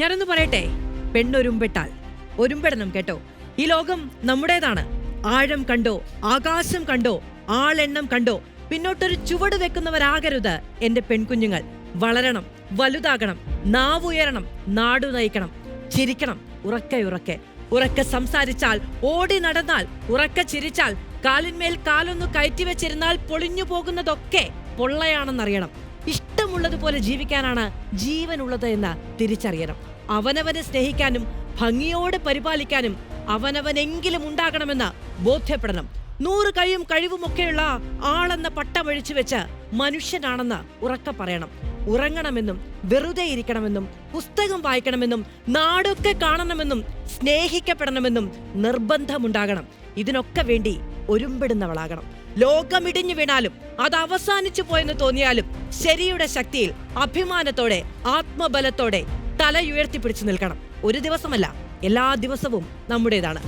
ഞാനൊന്ന് പറയട്ടെ, പെണ്ണൊരുമ്പെട്ടാൽ ഒരുമ്പെടണം കേട്ടോ. ഈ ലോകം നമ്മുടേതാണ്. ആഴം കണ്ടോ, ആകാശം കണ്ടോ, ആളെണ്ണം കണ്ടോ പിന്നോട്ടൊരു ചുവട് വെക്കുന്നവരാകരുത് എന്റെ പെൺകുഞ്ഞുങ്ങൾ. വളരണം, വലുതാകണം, നാവുയരണം, നാടു നയിക്കണം, ചിരിക്കണം ഉറക്കെ ഉറക്കെ. ഉറക്കെ സംസാരിച്ചാൽ, ഓടി നടന്നാൽ, ഉറക്കെ ചിരിച്ചാൽ, കാലിന്മേൽ കാലൊന്നു കയറ്റിവെച്ചിരുന്നാൽ പൊളിഞ്ഞു പോകുന്നതൊക്കെ പൊള്ളയാണെന്നറിയണം. ഇഷ്ടമുള്ളതുപോലെ ജീവിക്കാനാണ് ജീവനുള്ളത് എന്ന് തിരിച്ചറിയണം. അവനവനെ സ്നേഹിക്കാനും ഭംഗിയോടെ പരിപാലിക്കാനും അവനവനെങ്കിലും ഉണ്ടാകണമെന്ന് ബോധ്യപ്പെടണം. 100 കൈയും കഴിവുമൊക്കെയുള്ള ആളെന്ന പട്ടമഴിച്ചു വെച്ച് മനുഷ്യനാണെന്ന് ഉറക്കെ പറയണം. ഉറങ്ങണമെന്നും വെറുതെ ഇരിക്കണമെന്നും പുസ്തകം വായിക്കണമെന്നും നാടൊക്കെ കാണണമെന്നും സ്നേഹിക്കപ്പെടണമെന്നും നിർബന്ധമുണ്ടാകണം. ഇതിനൊക്കെ വേണ്ടി ഒരുമ്പെടുന്നവളാകണം. ലോകമിടിഞ്ഞു വീണാലും അത് അവസാനിച്ചു പോയെന്ന് തോന്നിയാലും ശരിയുടെ ശക്തിയിൽ അഭിമാനത്തോടെ ആത്മബലത്തോടെ തലയുയർത്തിപ്പിടിച്ചു നിൽക്കണം. ഒരു ദിവസമല്ല, എല്ലാ ദിവസവും നമ്മുടേതാണ്.